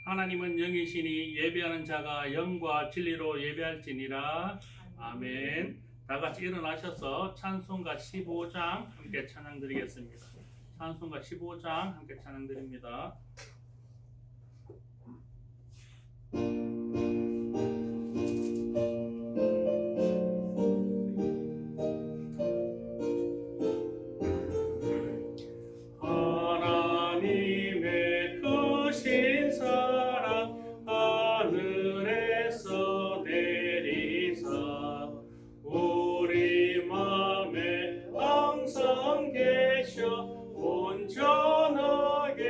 하나님은 영이시니 예배하는 자가 영과 진리로 예배할지니라. 아멘. 다 같이 일어나셔서 찬송가 15장 함께 찬양 드리겠습니다. 찬송가 15장 함께 찬양 드립니다. 하나님의 크신 사랑 하늘에서 내리사 우리 맘에 항상 계셔 온전하게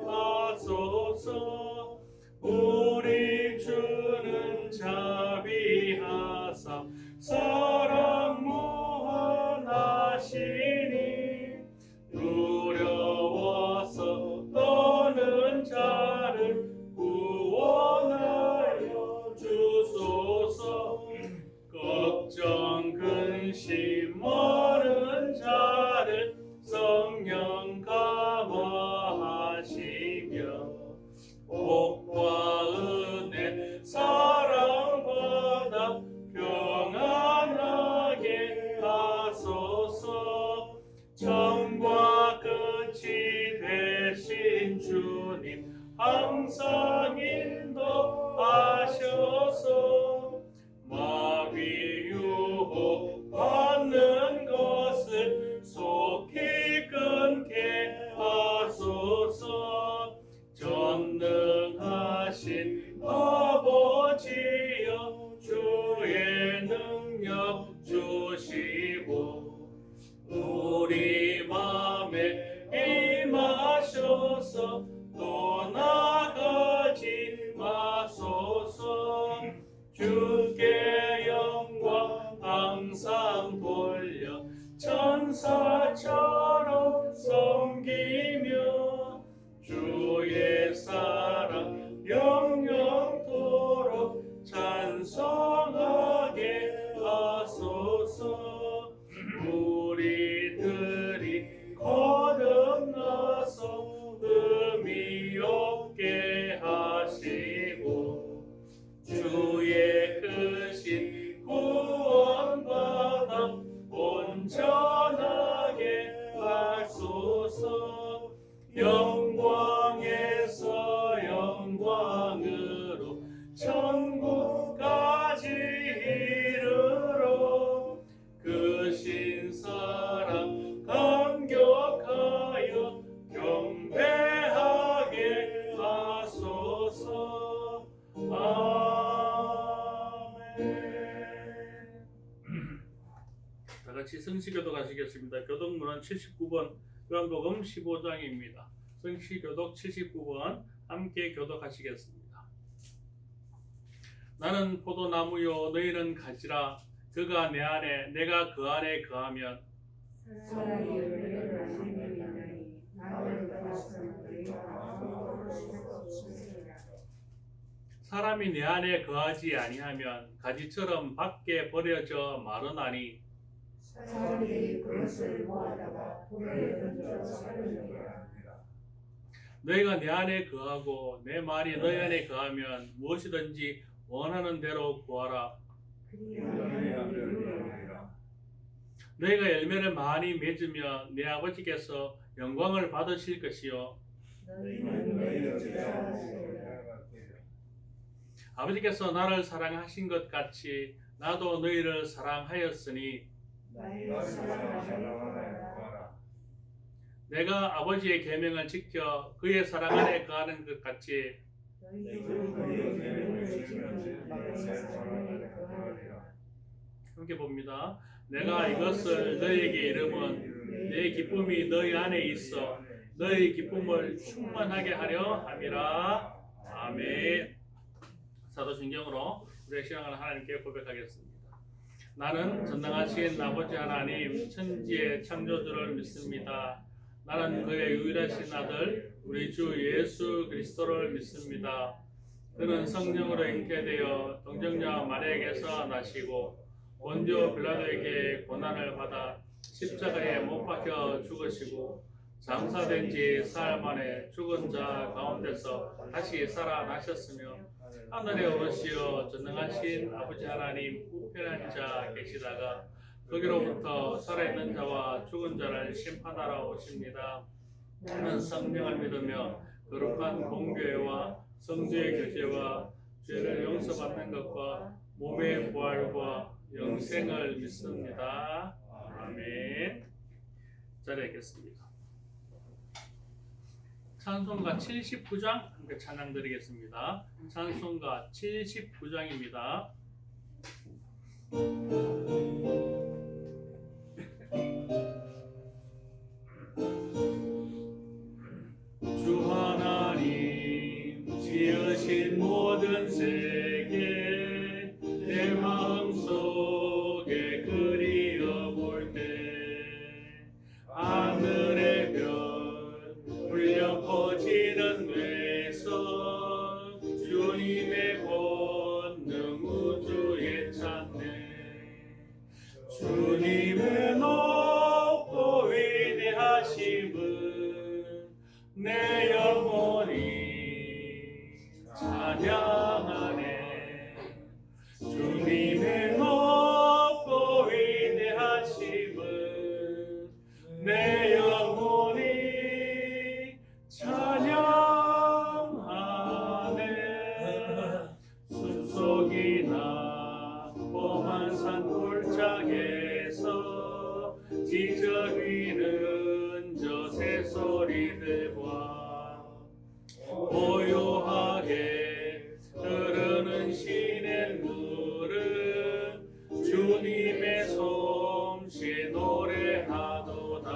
하소서. 우리 주는 자비하사 사랑 무한하시니 두려워서 떠는 자를 구원하여 주소서. 걱정 근심 많은 자를 성령 감화하시며 복과 은혜 사랑받아 평안하게 하소서. 처음과 끝이 되신 주님 항상 인도하셔서 마귀 유혹 받는 것을 속히 끊게 하소서. 전능하신 아버지여 주의 능력 주시고 우리 맘에 임하셔서 떠나가지 마소서. 주께 영광 항상 돌려 천사처럼 섬기며 주의 사랑 영영토록 찬송하게 하소서. 우리들이 거듭나서 의미 없게 하시고 주의 크신 구원받아 온전하게 하소서. 영광에서 영광으로 천국까지 이르러 크신 사랑 감격하여 경배하게 하소서. 아멘. 다 같이 성시교독 하시겠습니다. 교독문은 79번, 요한복음 15장입니다. 성시교독 79번 함께 교독하시겠습니다. 나는 포도나무요 너희는 가지라. 그가 내 안에 내가 그 안에 거하면 사람이 열매를 안 맺느니라. 나를 떠나서는 너희가 아무것도 할 수 없으리라. 사람이 내 안에 거하지 아니하면 가지처럼 밖에 버려져 마르나니 사람들이 그것을 모아다가 불에 던져 살리리라. 너희가 내 안에 거하고 내 말이 너희 안에 거하면 무엇이든지 원하는 대로 구하라. 너희가 열매를 많이 맺으며 내 아버지께서 영광을 받으실 것이요 아버지께서 나를 사랑하신 것 같이 나도 너희를 사랑하였으니 내가 아버지의 계명을 지켜 그의 사랑 안에 거하는 것 같이 함께 봅니다. 내가 이것을 너희에게 이름은 내 기쁨이 너희 안에 있어 너희 기쁨을 충만하게 하려 함이라. 아멘. 사도신경으로 우리의 신앙을 하나님께 고백하겠습니다. 나는 전능하신 아버지 하나님 천지의 창조주를 믿습니다. 나는 그의 유일하신 아들 우리 주 예수 그리스도를 믿습니다. 그는 성령으로 잉태되어 동정녀 마리아에게서 나시고 본디오 빌라도에게 고난을 받아 십자가에 못 박혀 죽으시고 장사된 지 사흘 만에 죽은 자 가운데서 다시 살아나셨으며 하늘에 오르시어 전능하신 아버지 하나님 우편한 자 계시다가 거기로부터 살아있는 자와 죽은 자를 심판하러 오십니다. 나는 성령을 믿으며 거룩한 공교회와 성주의 교제와 죄를 용서받는 것과 몸의 부활과 영생을 믿습니다. 아멘. 자리에 있겠습니다. 찬송가 79장 함께 찬양 드리겠습니다. 찬송가 79장입니다. 주 하나님 지으신 모든 세계 내 마음속에 그리어 볼 때 하늘의 별 울려 퍼지는 뇌성 주님의 권능 우주에 찾네 주님의 높고 위대하심은 내 영혼이 찬양하네 주님의 높고 위대하심은 내 영혼이 찬양하네 숲속이나 험한 산 골짜기에서 지저귀는 저 새소리들과 고요하게 흐르는 시냇물은 주님의 솜씨 노래하도다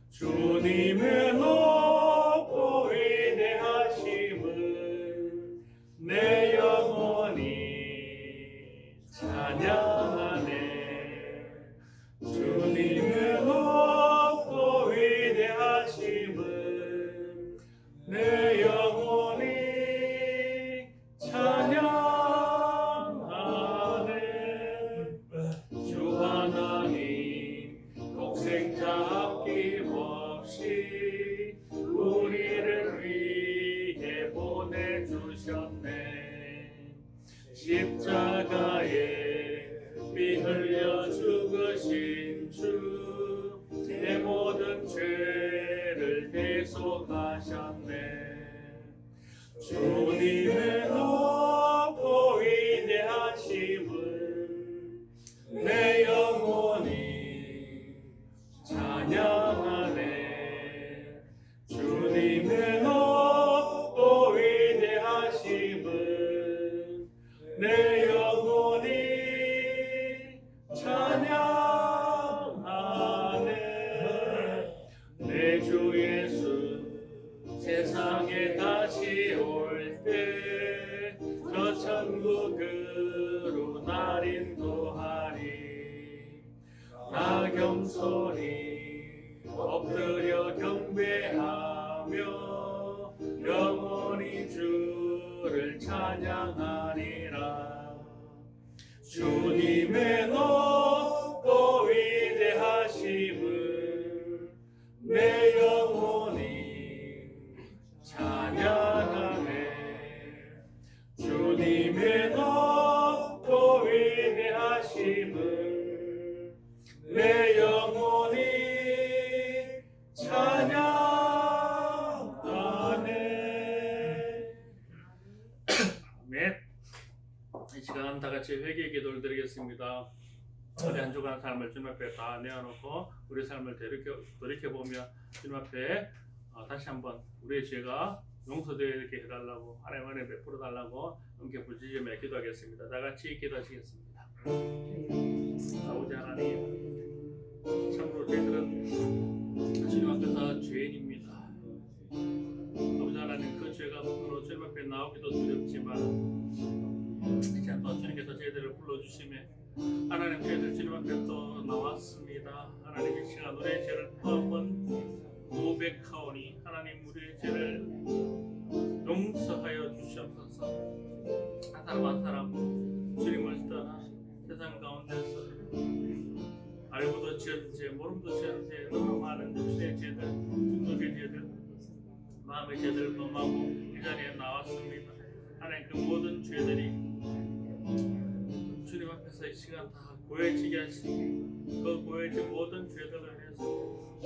주님의 높고 위대하심은 내 영혼이 찬양하네 주님의 높고 위대하심은 내 영혼이 찬양하네 주 하나님 독생자 아낌없이 우리를 위해 보내주셨네 십자가에 피 흘려 죽으신 주 내 모든 죄를 대속하셨네 주님의 높고 위대하심은 내 영혼이 찬양하네 주님의 높고 위대하심은 내 영혼이 찬양하네 내 주 예수 세상에 다시 올 때 저 천국으로 날 인도하리 나 겸손히 엎드려 경배하며 영원히 주를 찬양하리라 주님의 높고 위대하심은 내 영혼이 찬양하네 주님의 높고 위대하심은 내 영혼이 찬양하네 아멘. 이 시간 다 같이 회개 기도를 드리겠습니다. 우리 한 주간 삶을 주님 앞에 다 내어놓고 우리 삶을 돌이켜보며 주님 앞에 다시 한번 우리의 죄가 용서되게 해달라고 하나님 은혜 베풀어 달라고 함께 부르짖으며 기도하겠습니다. 다 같이 기도하시겠습니다. 아버지 하나님 참으로 저희들은 주님 앞에서 죄인입니다. 아버지 하나님 그 죄가 로 주님 앞에 나오기도 두렵지만 이제 또 주님께서 저희들을 불러주시며 하나님 저희들 주님 앞에 또 나왔습니다. 하나님 이 시간 우리의 죄를 또 한번 고백하오니 하나님 우리의 죄를 용서하여 주시옵소서. 한 사람 한 사람 주님을 떠나 세상 가운데서 알고도 알고도 지은 죄, 모름도 지은 죄, 너무 많은 육신의 죄들, 중독의 죄들, 마음의 죄들을 범하고 이 자리에 나왔습니다. 하나님 그 모든 죄들이 주님 앞에서 이 시간 다 고해지게 하시고 그 고해진 모든 죄들을 위해서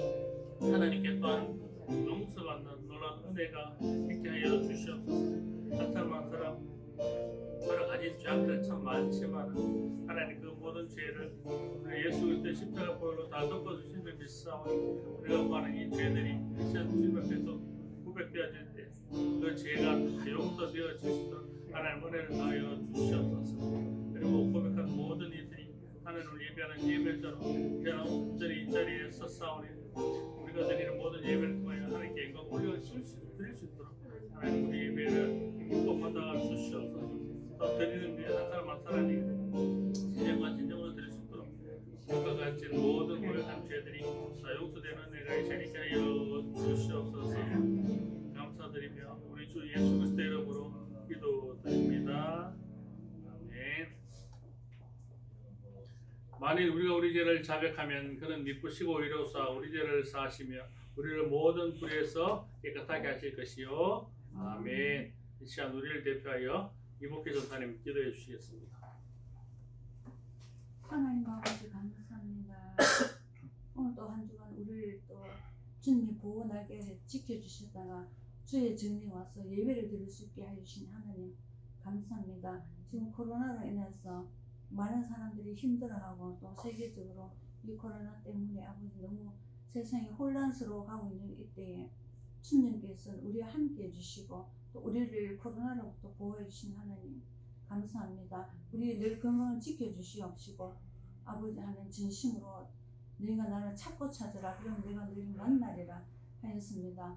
하나님께 또한 용서받는 놀라운 은혜가 있게 하여 주시옵소서. 한 사람 한 사람 여러 가지 죄악들 참 많지만 하나님 그 모든 죄를 예수 그리스도의 십자가 보혈로 다 덮어주신 줄 믿사오니 우리가 구하는 이 죄들이 주님 앞에서 고백되어질 때 그 죄가 다 용서되어질 수 있도록 하나님 은혜를 다하여 주시옵소서. 그리고 고백한 모든 이들이 하나님을 예배하는 예배자로 이제는 온전히 이 자리에 섰사오니 우리가 드리는 모든 예배를 통하여 하나님께 영광 올려드릴 수 있도록 하나님 우리 예배를 기뻐 받아 주시옵소서. 또 드리는 뒤에 한 사람 한 사람이 진정과 진정으로 드릴 수 있도록 그와 같이 모든 고백한 죄들이 다 용서되는 은혜가 있으니까 하여 주시옵소서. 감사드리며 우리 주 예수 그리스도 이름으로 기도드립니다. 아멘. 만일 우리가 우리 죄를 자백하면 그는 미쁘시고 의로우사 우리 죄를 사하시며 우리를 모든 불의에서 깨끗하게 하실 것이요. 아멘. 이 시간 우리를 대표하여 이복희 전사님 기도해 주시겠습니다. 하나님 아버지 감사합니다. 오늘 또 한 주간 우리를 또 주님의 보호 날개에 지켜주셨다가 주의 전에 와서 예배를 드릴 수 있게 해주신 하나님 감사합니다. 지금 코로나로 인해서 많은 사람들이 힘들어하고 또 세계적으로 이 코로나 때문에 아버지 너무 세상이 혼란스러워 가고 있는 이때에 주님께서는 우리와 함께 해주시고 또 우리를 코로나로부터 보호해 주신 하나님 감사합니다. 우리 늘 건강을 지켜주시옵시고 아버지 하나님 진심으로 너희가 나를 찾고 찾으라 그럼 내가 너희를 만나리라 하였습니다.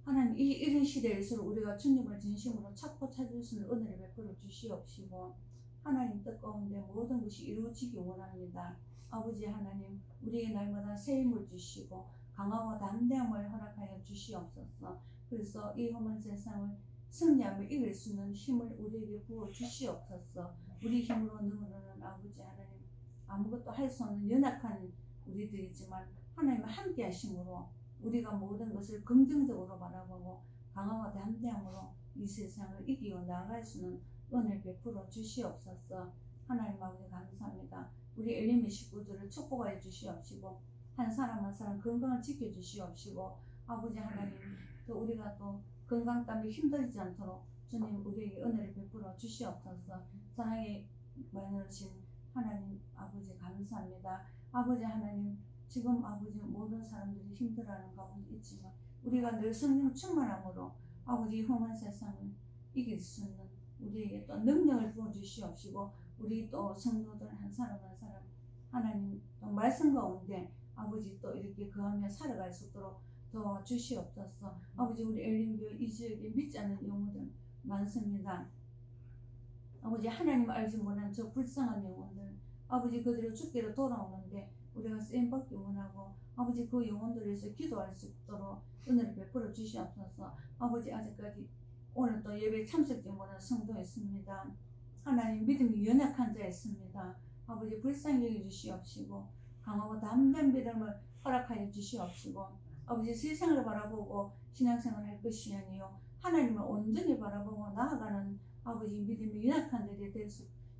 하나님 이런 시대에서 우리가 주님을 진심으로 찾고 찾을 수 있는 은혜를 베풀어 주시옵시고 하나님 뜻 가운데 모든 것이 이루어지기 원합니다. 아버지 하나님 우리의 날마다 새 힘을 주시고 강하고 담대함을 허락하여 주시옵소서. 그래서 이 험한 세상을 승리하며 이길 수 있는 힘을 우리에게 부어 주시옵소서. 우리 힘으로 능으로는 아버지 하나님 아무것도 할 수 없는 연약한 우리들이지만 하나님과 함께 하심으로 우리가 모든 것을 긍정적으로 바라보고 강하고 담대함으로 이 세상을 이기어 나아갈 수 있는 은혜를 베풀어 주시옵소서. 하나님 아버지 감사합니다. 우리 엘리미 식구들을 축복하여 주시옵시고 한 사람 한 사람 건강을 지켜주시옵시고 아버지 하나님 또 우리가 또 건강 때문에 힘들지 않도록 주님 우리에게 은혜를 베풀어 주시옵소서. 사랑이 많으신 하나님 아버지 감사합니다. 아버지 하나님 지금 아버지 모든 사람들이 힘들어하는 가운데 있지만 우리가 늘 성령 충만함으로 아버지 험한 세상을 이길 수 있는 우리에게 또 능력을 부어주시옵시고 우리 또 성도들 한 사람 한 사람 하나님 또 말씀 가운데 아버지 또 이렇게 거하며 살아갈 수 있도록 도와주시옵소서. 아버지 우리 엘림교회 이 지역에 믿지 않는 영혼들 많습니다. 아버지 하나님 알지 못한 저 불쌍한 영혼들 아버지 그들이 죽기로 돌아오는데 우리가 쓰임받기 원하고 아버지 그 영혼들에서 기도할 수 있도록 은혜를 베풀어 주시옵소서. 아버지 아직까지 오늘 또 예배 참석지 못한 성도 있습니다. 하나님 믿음이 연약한 자 있습니다. 아버지 불쌍히 여겨주시옵시고 강하고 담대한 믿음을 허락하여 주시옵시고 아버지 세상을 바라보고 신앙생활 할 것이 아니요 하나님을 온전히 바라보고 나아가는 아버지 믿음이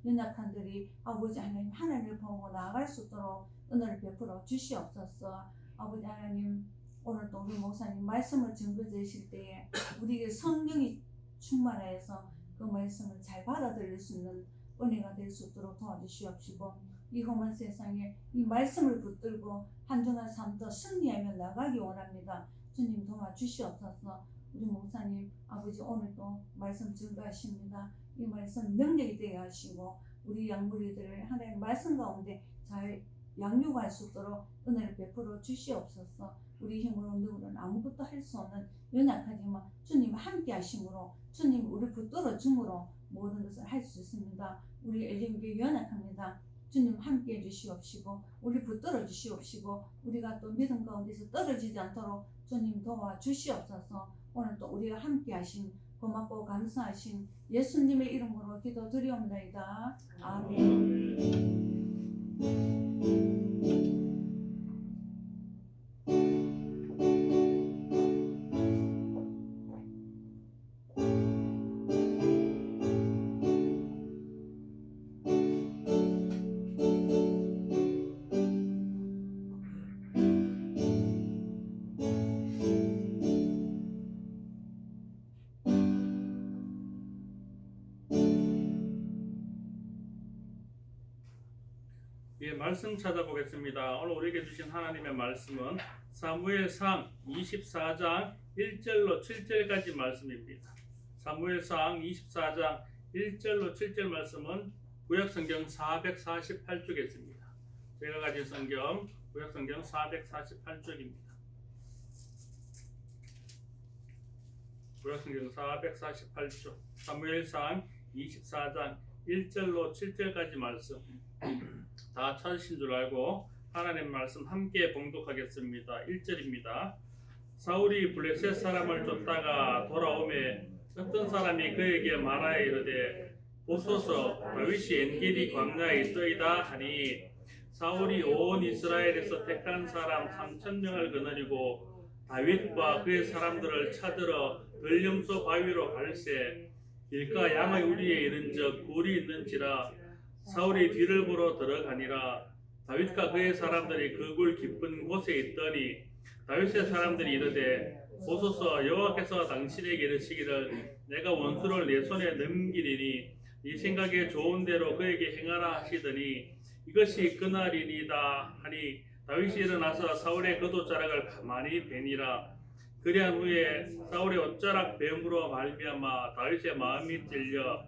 연약한 들이 아버지 하나님 하나님을 보고 나아갈 수 있도록 은혜를 베풀어 주시옵소서. 아버지 하나님 오늘도 우리 목사님 말씀을 증거 주실 때에 우리에게 성령이 충만하여서 그 말씀을 잘 받아들일 수 있는 은혜가 될 수 있도록 도와주시옵시고 이 험한 세상에 이 말씀을 붙들고 한 주간 삶도 승리하며 나가기 원합니다. 주님 도와주시옵소서. 우리 목사님 아버지 오늘도 말씀 증거하십니다. 이 말씀 능력이 되게 하시고 우리 양무리들을 하나님 말씀 가운데 잘 양육할 수 있도록 은혜를 베풀어 주시옵소서. 우리 힘으로 누구는 아무것도 할 수 없는 연약하지만 주님 함께 하심으로 주님 우리 붙들어 줌으로 모든 것을 할 수 있습니다. 우리 엘림교회 연약합니다. 주님 함께 해주시옵시고 우리 붙들어 주시옵시고 우리가 또 믿음 가운데서 떨어지지 않도록 주님 도와주시옵소서. 오늘 또 우리가 함께 하신 고맙고 감사하신 예수님의 이름으로 기도드리옵나이다. 아멘. 예, 말씀 찾아보겠습니다. 오늘 우리에게 주신 하나님의 말씀은 사무엘상 24장 1절로 7절까지 말씀입니다. 사무엘상 24장 1절로 7절 말씀은 구약성경 448쪽에 있습니다. 제가 가진 성경 구약성경 448쪽입니다. 구약성경 448쪽 사무엘상 24장 1절로 7절까지 말씀 다 찾으신 줄 알고 하나님 말씀 함께 봉독하겠습니다. 1절입니다. 사울이 블레셋 사람을 쫓다가 돌아오매 어떤 사람이 그에게 말하여 이르되 보소서 다윗이 엔게디 광야에 있더이다 하니 사울이 온 이스라엘에서 택한 사람 3,000명을 거느리고 다윗과 그의 사람들을 찾으러 들염소 바위로 갈새 길가 양의 우리에 이른적 굴이 있는지라 사울이 뒤를 보러 들어가니라. 다윗과 그의 사람들이 그 굴 깊은 곳에 있더니 다윗의 사람들이 이르되 보소서 여호와께서 당신에게 이르시기를 내가 원수를 내 손에 넘기리니 네 생각에 좋은 대로 그에게 행하라 하시더니 이것이 그날이니이다 하니 다윗이 일어나서 사울의 겉옷자락을 가만히 베니라. 그리한 후에 사울의 옷자락 뱀으로 말미암아 다윗의 마음이 찔려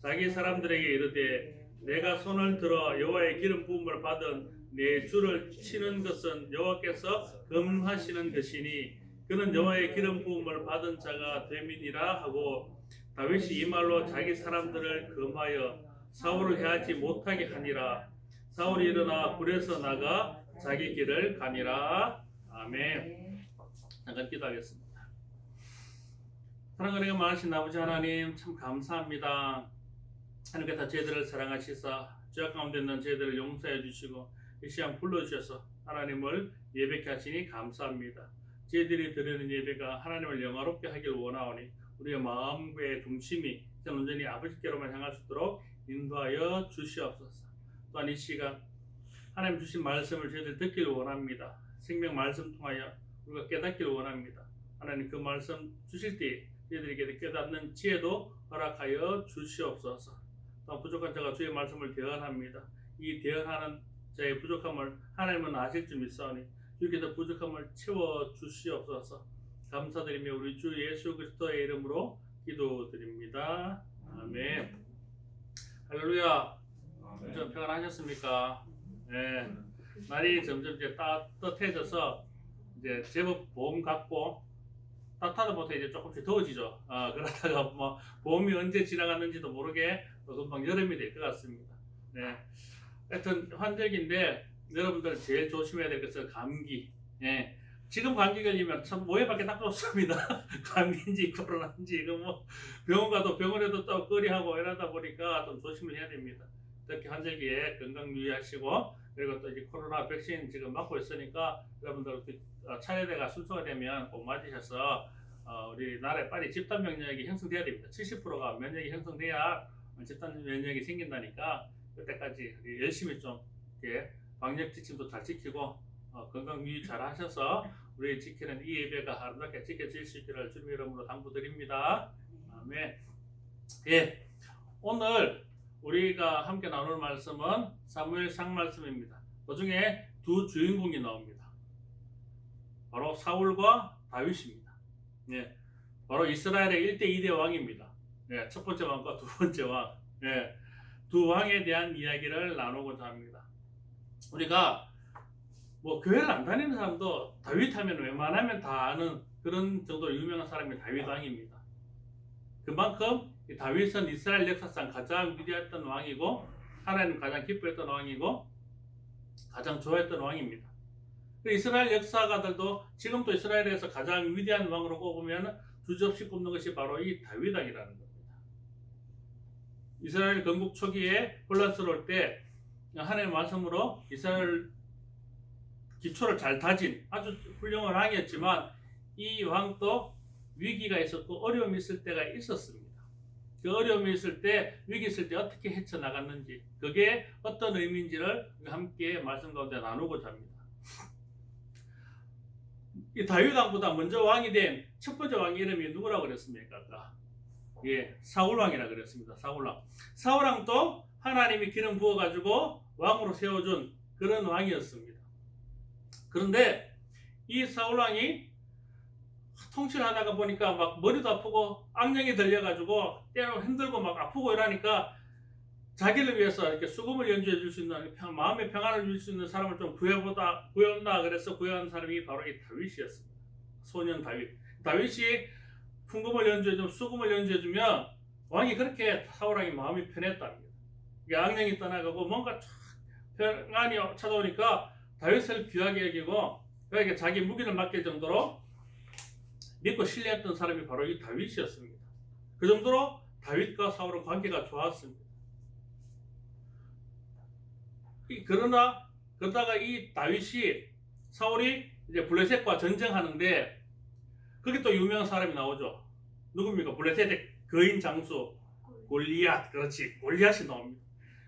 자기 사람들에게 이르되 내가 손을 들어 여호와의 기름 부음을 받은 내 주를 치는 것은 여호와께서 금하시는 것이니 그는 여호와의 기름 부음을 받은 자가 됨이니라 하고 다윗이 이 말로 자기 사람들을 금하여 사울을 해하지 못하게 하니라. 사울이 일어나 굴에서 나가 자기 길을 가니라. 아멘. 잠깐 기도하겠습니다. 사랑하는 은혜가 많으신 아버지 하나님 참 감사합니다. 하나님께서 저희들을 사랑하시사 죄악 가운데 있는 저희들을 용서해 주시고 이 시간 불러주셔서 하나님을 예배케 하시니 감사합니다. 저희들이 드리는 예배가 하나님을 영화롭게 하길 원하오니 우리의 마음의 중심이 온전히 아버지께로만 향할 수 있도록 인도하여 주시옵소서. 또한 이 시간 하나님 주신 말씀을 저희들 듣길 원합니다. 생명 말씀 통하여 우리가 깨닫길 원합니다. 하나님 그 말씀 주실 때 저희들에게 깨닫는 지혜도 허락하여 주시옵소서. 또 부족한 자가 주의 말씀을 대언합니다. 이 대언하는 자의 부족함을 하나님은 아실 줄 믿사오니 주께서 부족함을 채워 주시옵소서. 감사드리며 우리 주 예수 그리스도의 이름으로 기도드립니다. 아멘. 할렐루야. 좀 평안하셨습니까? 네. 날이 점점 이제 따뜻해져서 이제 제법 봄 같고 따뜻하다 보다 이제 조금씩 더워지죠. 그러다가 뭐 봄이 언제 지나갔는지도 모르게 금방 여름이 될 것 같습니다. 네. 하여튼 환절기인데 여러분들 제일 조심해야 될 것은 감기. 예. 지금 감기 걸리면 참 오해받기 딱 좋습니다. 감기인지 코로나인지 이거 뭐 병원 가도 병원에도 또 거리하고 이러다 보니까 좀 조심을 해야 됩니다. 특히 환절기에 건강 유의하시고 그리고 또 이제 코로나 백신 지금 맞고 있으니까 여러분들 차례대가 순서가 되면 꼭 맞으셔서 우리나라에 빨리 집단 면역이 형성돼야 됩니다. 70%가 면역이 형성돼야 집단 면역이 생긴다니까 그때까지 열심히 좀 이렇게 방역 지침도 잘 지키고 건강 유의 잘 하셔서 우리 지키는 이 예배가 아름답게 지켜질 수 있기를 주님의 이름으로 당부드립니다. 아멘. 예, 오늘 우리가 함께 나눌 말씀은 사무엘상 말씀입니다. 그 중에 두 주인공이 나옵니다. 바로 사울과 다윗입니다. 예, 바로 이스라엘의 1대 2대 왕입니다. 예, 첫 번째 왕과 두 번째 왕. 예, 두 왕에 대한 이야기를 나누고자 합니다. 우리가 뭐 교회를 안 다니는 사람도 다윗 하면 웬만하면 다 아는 그런 정도 유명한 사람이 다윗 왕입니다. 그만큼 다윗은 이스라엘 역사상 가장 위대했던 왕이고 하나님 가장 기뻐했던 왕이고 가장 좋아했던 왕입니다. 이스라엘 역사가들도 지금도 이스라엘에서 가장 위대한 왕으로 꼽으면 주저없이 꼽는 것이 바로 이 다윗 왕이라는 겁니다. 이스라엘 건국 초기에 혼란스러울 때 하나님의 말씀으로 이스라엘 기초를 잘 다진 아주 훌륭한 왕이었지만 이 왕도 위기가 있었고 어려움이 있을 때가 있었습니다. 그 어려움이 있을 때 위기 있을 때 어떻게 헤쳐나갔는지 그게 어떤 의미인지를 함께 말씀 가운데 나누고자 합니다. 이 다윗 왕보다 먼저 왕이 된 첫 번째 왕 이름이 누구라고 그랬습니까? 예, 사울 왕이라 그랬습니다. 사울 왕. 사울 왕도 하나님이 기름 부어 가지고 왕으로 세워준 그런 왕이었습니다. 그런데 이 사울 왕이 통치하다가 보니까 막 머리도 아프고 악령이 들려가지고 때로 힘들고 막 아프고 이러니까 자기를 위해서 이렇게 수금을 연주해 줄 수 있는 마음의 평안을 줄 수 있는 사람을 좀 구해온다 그래서 구해온 사람이 바로 이 다윗이었습니다. 소년 다윗. 다윗이 풍금을 연주해주면 수금을 연주해주면 왕이 그렇게 사울 왕이 마음이 편했답니다. 이게 악령이 떠나가고 뭔가 평안이 찾아오니까 다윗을 귀하게 여기고 그렇게 자기 무기를 맡길 정도로 믿고 신뢰했던 사람이 바로 이 다윗이었습니다. 그 정도로 다윗과 사울은 관계가 좋았습니다. 그러다가 이 다윗이 사울이 이제 블레셋과 전쟁하는데 거기 또 유명한 사람이 나오죠. 누굽니까? 블레셋의 거인 장수 골리앗. 그렇지, 골리앗이 나옵니다.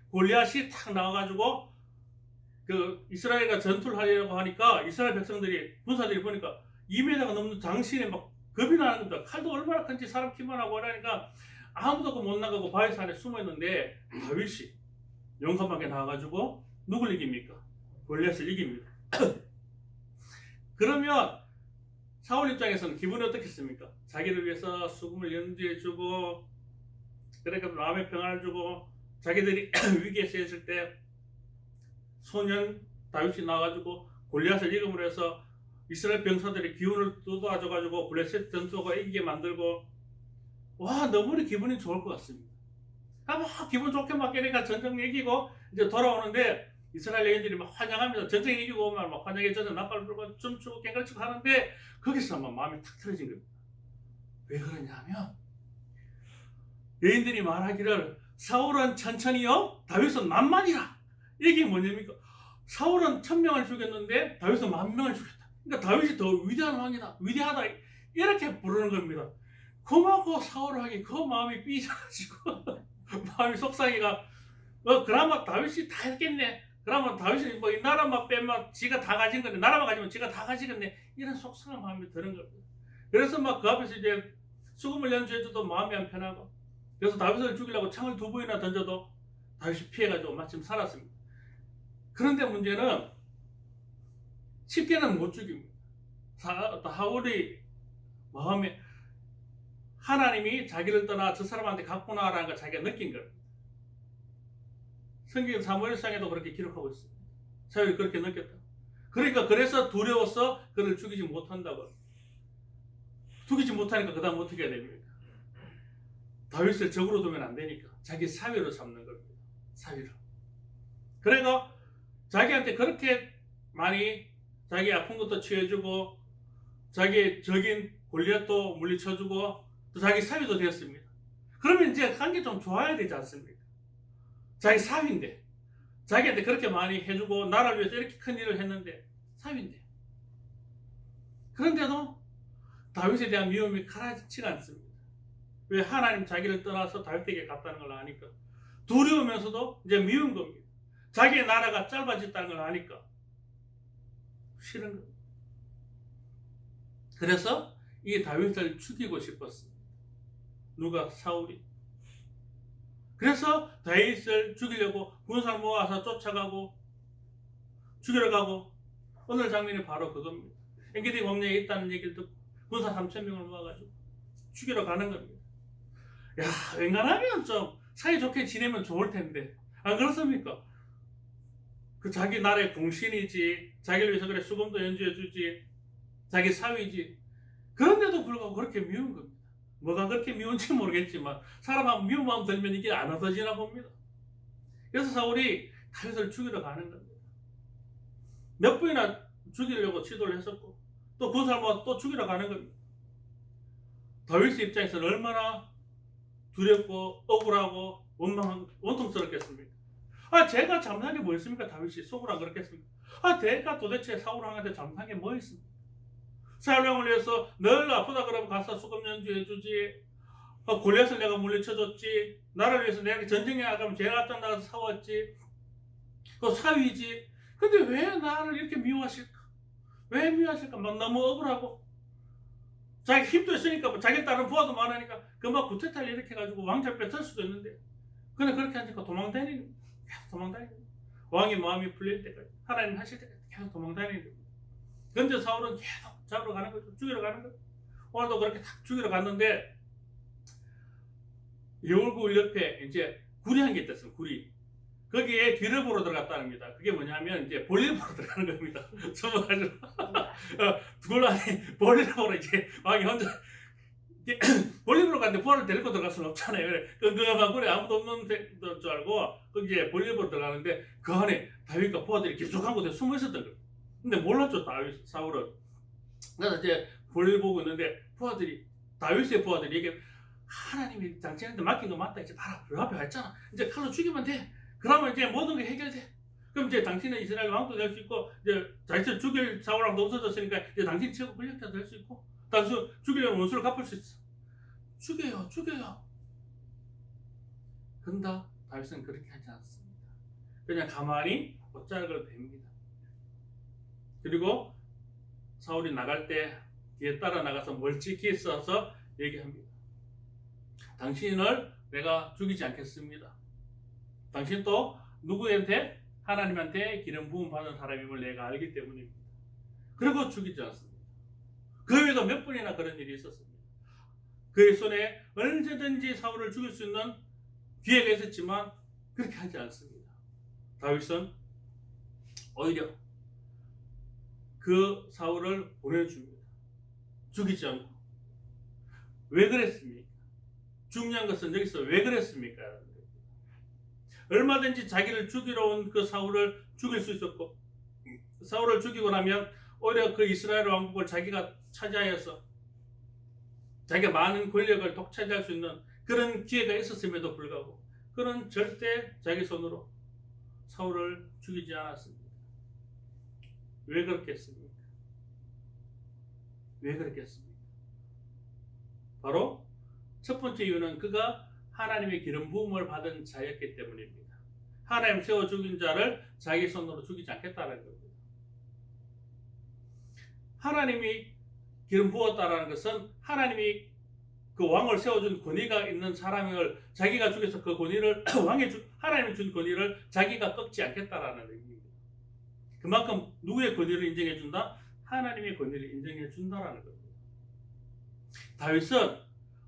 골리앗이 탁 나와가지고 그 이스라엘과 전투를 하려고 하니까 이스라엘 백성들이 군사들이 보니까 2m가 넘는 장신에 막 겁이 나는 겁니다. 칼도 얼마나 큰지 사람 키만 하고 하니까 아무도 못 나가고 바위 산에 숨어 있는데 다윗이 용감하게 나와가지고 누굴 이깁니까? 골리앗을 이깁니다. 그러면 사울 입장에서는 기분이 어떻겠습니까? 자기를 위해서 수금을 연주해주고 그러니까 마음의 평안을 주고 자기들이 위기에 처했을 때 소년 다윗이 나와가지고 골리앗을 이김으로 해서 이스라엘 병사들이 기운을 돋아줘가지고 블레셋 전투가 이기게 만들고 와 너무나 기분이 좋을 것 같습니다. 막 기분 좋게 막 이러니까 전쟁 이기고 이제 돌아오는데 이스라엘 여인들이 막 환영하면서 전쟁 이기고 오면 막 환영에 젖은 나팔을 불고 춤추고 깽가치고 하는데 거기서 막 마음이 탁 틀어진 겁니다. 왜 그러냐면 여인들이 말하기를 사울은 천천히요 다윗은 만만이라. 이게 뭐냐니까 사울은 1000명을 죽였는데 다윗은 10,000명을 죽였다. 그러니까 다윗이 더 위대한 왕이다, 위대하다 이렇게 부르는 겁니다. 그만고 사울 왕이 그 마음이 삐져가지고 마음이 속상해가 그나마 다윗이 다 했겠네. 그러면 다윗이 뭐 이 나라만 빼면 지가 다 가진 건데 나라만 가지면 지가 다 가지겠네. 이런 속상한 마음이 드는 겁니다. 그래서 막 그 앞에서 이제 수금을 연주해줘도 마음이 안 편하고 그래서 다윗을 죽이려고 창을 2번이나 던져도 다윗이 피해가지고 마침 살았습니다. 그런데 문제는 쉽게는 못 죽입니다. 사울이 마음에 하나님이 자기를 떠나 저 사람한테 갔구나라는 걸 자기가 느낀 겁니다. 성경 사무엘상에도 그렇게 기록하고 있습니다. 사울이 그렇게 느꼈다. 그러니까 그래서 두려워서 그를 죽이지 못한다고. 죽이지 못하니까 그 다음 어떻게 해야 됩니까? 다윗을 적으로 두면 안 되니까 자기 사위로 삼는 겁니다. 사위로. 그러니까 자기한테 그렇게 많이 자기 아픈 것도 치유해주고 자기 적인 골리앗도 물리쳐주고 또 자기 사위도 되었습니다. 그러면 이제 관계 좀 좋아야 되지 않습니까? 자기 사위인데 자기한테 그렇게 많이 해주고 나라를 위해서 이렇게 큰 일을 했는데 사위인데 그런데도 다윗에 대한 미움이 가라앉지가 않습니다. 왜? 하나님 자기를 떠나서 다윗에게 갔다는 걸 아니까 두려우면서도 이제 미운 겁니다. 자기의 나라가 짧아졌다는 걸 아니까 싫은 겁니다. 그래서 이 다윗을 죽이고 싶었습니다. 누가? 사울이. 그래서 다윗을 죽이려고 군사를 모아서 쫓아가고 죽이러 가고 오늘 장면이 바로 그겁니다. 엔게디 광야에 있다는 얘기를 듣고 군사 3,000명을 모아가지고 죽이러 가는 겁니다. 야, 웬간하면 좀 사이좋게 지내면 좋을 텐데 안 그렇습니까? 그 자기 나라의 공신이지 자기를 위해서 그래 수금도 연주해주지 자기 사위지 그런데도 불구하고 그렇게 미운 겁니다. 뭐가 그렇게 미운지 모르겠지만 사람하고 미운 마음 들면 이게 안 없어지나 봅니다. 그래서 사울이 다윗을 죽이러 가는 겁니다. 몇 번이나 죽이려고 시도를 했었고 또 그 사람과 또 죽이러 가는 겁니다. 다윗 입장에서는 얼마나 두렵고 억울하고 원통스럽겠습니까? 제가 잘못한 게 뭐 있습니까? 다윗이 속으로 안 그렇겠습니까? 내가 도대체 사울 왕한테 잘못한 게 뭐 있습니까? 사울 왕을 위해서 늘 아프다 그러면 가서 수금 연주해주지 골리앗을 내가 물리쳐줬지 나를 위해서 내가 전쟁에 나가면 제일 앞장 나가서 싸웠지 그 사위지 근데 왜 나를 이렇게 미워하실까? 왜 미워하실까? 막 너무 억울하고 자기 힘도 있으니까 자기 딸은 부하도 많으니까 그막 구태타를 일으켜가지고 왕자를 뺏을 수도 있는데 근데 그렇게 하니까 도망다니는 왕의 마음이 풀릴 때까지, 하나님 하실 때까지 계속 도망다니는 겁니다. 근데 사울은 계속 잡으러 가는 거죠. 죽이러 가는 거죠. 오늘도 그렇게 탁 죽이러 갔는데 여울굴 옆에 이제 구리 한 개 있었어요. 구리. 거기에 뒤를 보러 들어갔다는 겁니다. 그게 뭐냐면 이제 볼일 보러 들어가는 겁니다. 접어가지고 그걸 안에 볼일 보러 이제 왕이 혼자 볼일 보러 갔는데 부하를 데리고 들어갈 수는 없잖아요. 그 방굴에 아무도 없는 줄 알고 거기에 볼일 보러 들어가는데 그 안에 다윗과 부하들이 깊숙한 곳에 숨어 있었던 거예요. 근데 몰랐죠, 다윗 사울은. 그래서 이제 볼일 보고 있는데 다윗의 부하들이 얘기해, 하나님이 당신한테 맡긴 거 맞다. 이제 봐라, 그 앞에 왔잖아. 이제 칼로 죽이면 돼. 그러면 이제 모든 게 해결돼. 그럼 이제 당신은 이스라엘 왕도 될 수 있고, 이제 자신을 죽일 사울왕도 없어졌으니까 이제 당신 최고 권력자 될 수 있고, 단순 죽이려는 원수를 갚을 수 있어. 죽여요. 근데 다윗은 그렇게 하지 않습니다. 그냥 가만히 옷자락을 뱁니다. 그리고 사울이 나갈 때 뒤에 따라 나가서 멀찍이 서서 얘기합니다. 당신을 내가 죽이지 않겠습니다. 당신도 누구한테? 하나님한테 기름 부음 받은 사람임을 내가 알기 때문입니다. 그리고 죽이지 않습니다. 그 외에도 몇 번이나 그런 일이 있었습니다. 그의 손에 언제든지 사울을 죽일 수 있는 기회가 있었지만 그렇게 하지 않습니다. 다윗은 오히려 그 사울을 보내줍니다. 죽이지 않고. 왜 그랬습니까? 중요한 것은 여기서 왜 그랬습니까? 얼마든지 자기를 죽이러 온 그 사울을 죽일 수 있었고, 사울을 죽이고 나면 오히려 그 이스라엘 왕국을 자기가 차지하여서 자기가 많은 권력을 독차지할 수 있는 그런 기회가 있었음에도 불구하고 그는 절대 자기 손으로 사울을 죽이지 않았습니다. 왜 그렇겠습니까? 왜 그렇겠습니까? 바로 첫 번째 이유는 그가 하나님의 기름 부음을 받은 자였기 때문입니다. 하나님 세워 죽인 자를 자기 손으로 죽이지 않겠다는 겁니다. 하나님이 기름 부었다라는 것은 하나님이 그 왕을 세워준 권위가 있는 사람을 자기가 죽여서 그 권위를 하나님이 준 권위를 자기가 꺾지 않겠다라는 의미입니다. 그만큼 누구의 권위를 인정해 준다? 하나님의 권위를 인정해 준다라는 겁니다. 다윗은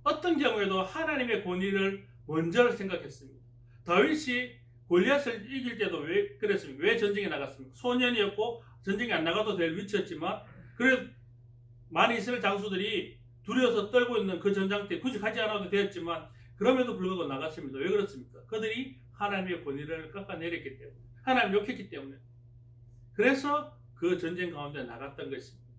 어떤 경우에도 하나님의 권위를 먼저 생각했습니다. 다윗이 골리앗을 이길 때도 왜 그랬습니까? 왜 전쟁에 나갔습니까? 소년이었고 전쟁에 안 나가도 될 위치였지만 그래 많은 이스라엘 장수들이 두려워서 떨고 있는 그 전장 때 굳이 가지 않아도 되었지만 그럼에도 불구하고 나갔습니다. 왜 그렇습니까? 그들이 하나님의 권위를 깎아내렸기 때문에, 하나님을 욕했기 때문에. 그래서 그 전쟁 가운데 나갔던 것입니다.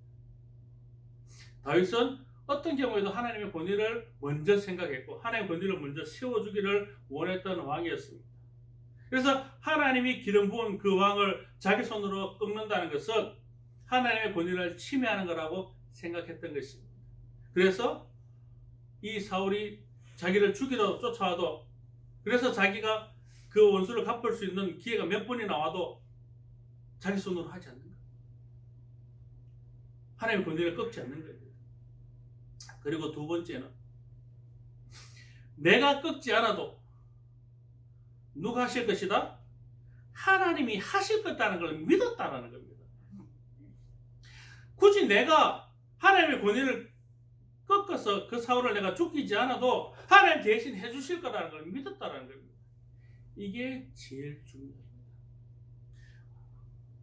다윗은 어떤 경우에도 하나님의 권위를 먼저 생각했고 하나님의 권위를 먼저 세워주기를 원했던 왕이었습니다. 그래서 하나님이 기름 부은 그 왕을 자기 손으로 꺾는다는 것은 하나님의 권위를 침해하는 거라고 생각했던 것입니다. 그래서 이 사울이 자기를 죽이러 쫓아와도, 그래서 자기가 그 원수를 갚을 수 있는 기회가 몇 번이 나와도 자기 손으로 하지 않는 거예요. 하나님의 권위를 꺾지 않는 거예요. 그리고 두 번째는 내가 꺾지 않아도 누가 하실 것이다? 하나님이 하실 것이라는 걸 믿었다는 겁니다. 굳이 내가 하나님의 권위를 꺾어서 그 사울을 내가 죽이지 않아도 하나님 대신 해주실 거라는 걸 믿었다는 겁니다. 이게 제일 중요합니다.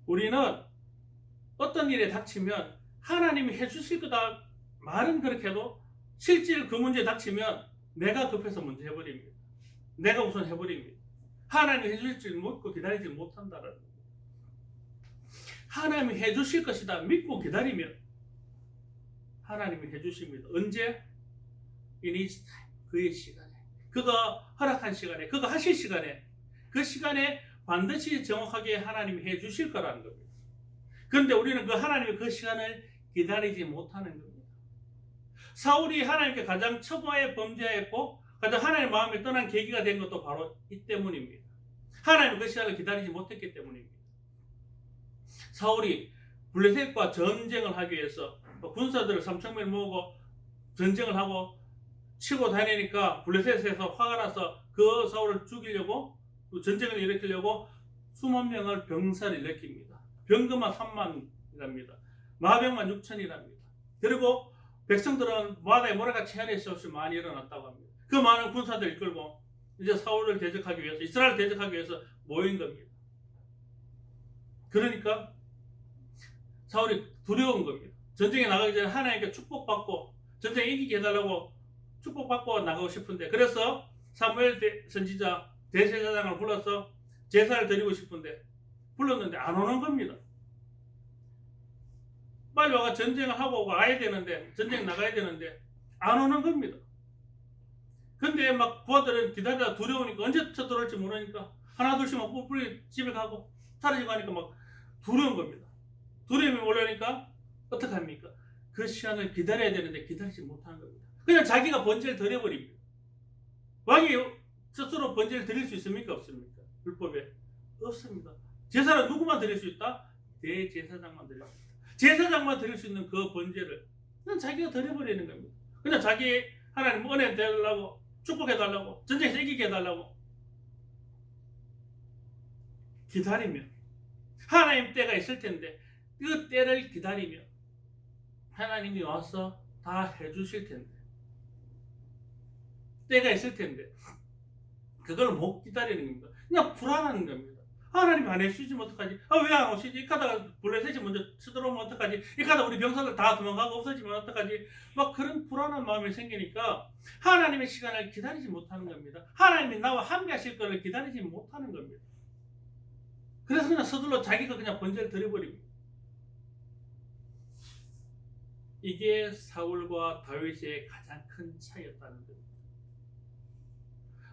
우리는 어떤 일에 닥치면 하나님이 해주실 거다 말은 그렇게 해도 실질 그 문제에 닥치면 내가 급해서 먼저 해버립니다. 내가 우선 해버립니다. 하나님이 해줄 줄 믿고 기다리지 못한다는 겁니다. 하나님이 해주실 것이다 믿고 기다리면 하나님이 해주십니다. 언제? In His time. 그의 시간에. 그가 허락한 시간에, 그가 하실 시간에, 그 시간에 반드시 정확하게 하나님이 해주실 거라는 겁니다. 그런데 우리는 그 하나님의 그 시간을 기다리지 못하는 겁니다. 사울이 하나님께 가장 처음에 범죄했고 가장 하나님의 마음에 떠난 계기가 된 것도 바로 이 때문입니다. 하나님은 그 시간을 기다리지 못했기 때문입니다. 사울이 블레셋과 전쟁을 하기 위해서 군사들을 3,000명 모으고 전쟁을 하고 치고 다니니까 블레셋에서 화가 나서 그 사울을 죽이려고, 전쟁을 일으키려고 수만 명을 병사를 일으킵니다. 병거만 3만이랍니다. 마병만 6천이랍니다. 그리고 백성들은 마다에 모래같이 헤아릴 수 없이 많이 일어났다고 합니다. 그 많은 군사들을 이끌고 이제 사울을 대적하기 위해서, 이스라엘을 대적하기 위해서 모인 겁니다. 그러니까 사울이 두려운 겁니다. 전쟁에 나가기 전에 하나님께 축복받고 전쟁에 이기게 해달라고 축복받고 나가고 싶은데, 그래서 사무엘 선지자 대제사장을 불러서 제사를 드리고 싶은데 불렀는데 안 오는 겁니다. 빨리 와가 전쟁을 하고 가야 되는데, 전쟁 나가야 되는데 안 오는 겁니다. 근데 막 부하들은 기다리다 두려우니까 언제 쳐들어올지 모르니까 하나 둘씩 막 뿔뿔이 집에 가고 사라지고 하니까 막 두려운 겁니다. 두려움이 몰려오니까 어떡합니까? 그 시간을 기다려야 되는데 기다리지 못하는 겁니다. 그냥 자기가 번제를 드려버립니다. 왕이 스스로 번제를 드릴 수 있습니까? 없습니까? 율법에 없습니다. 제사는 누구만 드릴 수 있다? 대제사장만 드릴 수 있다. 제사장만 드릴 수 있는 그 번제를 그냥 자기가 드려버리는 겁니다. 그냥 자기 하나님 은혜 되려고, 축복해달라고, 전쟁에서 이기게 해달라고 기다리면 하나님 때가 있을 텐데, 그 때를 기다리면 하나님이 와서 다 해주실 텐데, 때가 있을 텐데 그걸 못 기다리는 겁니다. 그냥 불안한 겁니다. 하나님 안 해주시면 어떡하지? 왜 안 오시지? 이 가다가 블레셋이 먼저 쳐들어오면 어떡하지? 이 가다가 우리 병사들 다 도망가고 없어지면 어떡하지? 막 그런 불안한 마음이 생기니까 하나님의 시간을 기다리지 못하는 겁니다. 하나님이 나와 함께 하실 것을 기다리지 못하는 겁니다. 그래서 그냥 서둘러 자기가 그냥 번제를 드려버립니다. 이게 사울과 다윗의 가장 큰 차이였다는 겁니다.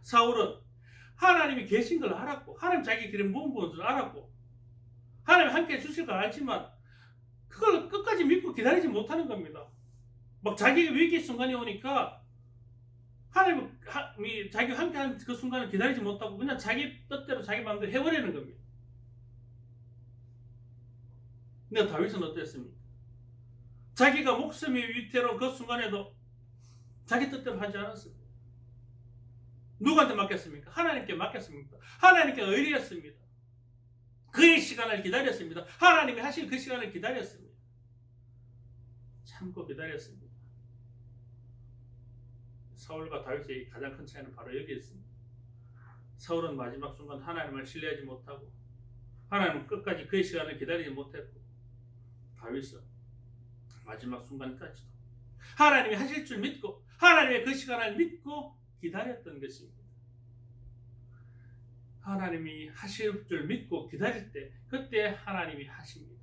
사울은 하나님이 계신 걸 알았고, 하나님 자기 길에 모은 것을 알았고, 하나님 함께 해주실 걸 알지만 그걸 끝까지 믿고 기다리지 못하는 겁니다. 막 자기가 위기 순간이 오니까 하나님이 자기가 함께 하는 그 순간을 기다리지 못하고 그냥 자기 뜻대로 자기 마음대로 해버리는 겁니다. 근데 다윗은 어땠습니까? 자기가 목숨이 위태로운 그 순간에도 자기 뜻대로 하지 않았습니다. 누구한테 맡겼습니까? 하나님께 맡겼습니까? 하나님께 의리했습니다. 그의 시간을 기다렸습니다. 하나님이 하실 그 시간을 기다렸습니다. 참고 기다렸습니다. 사울과 다윗의 가장 큰 차이는 바로 여기 있습니다. 사울은 마지막 순간 하나님을 신뢰하지 못하고 하나님은 끝까지 그의 시간을 기다리지 못했고, 다윗은 마지막 순간까지도 하나님이 하실 줄 믿고 하나님의 그 시간을 믿고 기다렸던 것입니다. 하나님이 하실 줄 믿고 기다릴 때 그때 하나님이 하십니다.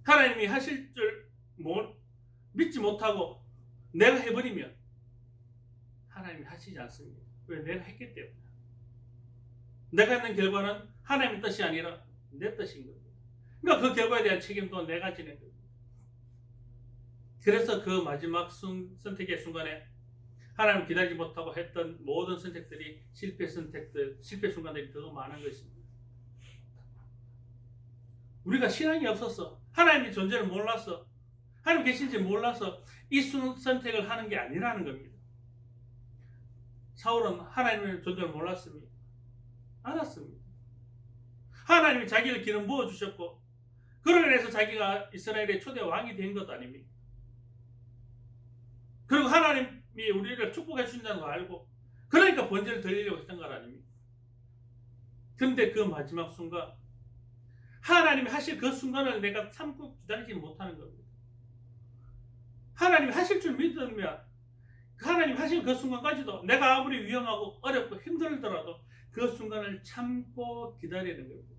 하나님이 하실 줄 믿지 못하고 내가 해버리면 하나님이 하시지 않습니다. 왜? 내가 했기 때문에. 내가 했는 결과는 하나님의 뜻이 아니라 내 뜻인 겁니다. 그러니까 그 결과에 대한 책임도 내가 지는 겁니다. 그래서 그 마지막 선택의 순간에 하나님 기다리지 못하고 했던 모든 선택들이 실패 순간들이 더 많은 것입니다. 우리가 신앙이 없어서, 하나님의 존재를 몰라서, 하나님 계신지 몰라서 이 선택을 하는 게 아니라는 겁니다. 사울은 하나님의 존재를 몰랐습니다. 알았습니다. 하나님이 자기를 기름 부어주셨고 그로 인해서 자기가 이스라엘의 초대 왕이 된 것 아닙니까? 그리고 하나님이 우리를 축복해 주신다는 거 알고 그러니까 번제를 드리려고 했던 것 아닙니까? 근데 그 마지막 순간 하나님이 하실 그 순간을 내가 참고 기다리지 못하는 겁니다. 하나님이 하실 줄 믿으면 하나님이 하실 그 순간까지도 내가 아무리 위험하고 어렵고 힘들더라도 그 순간을 참고 기다리는 겁니다.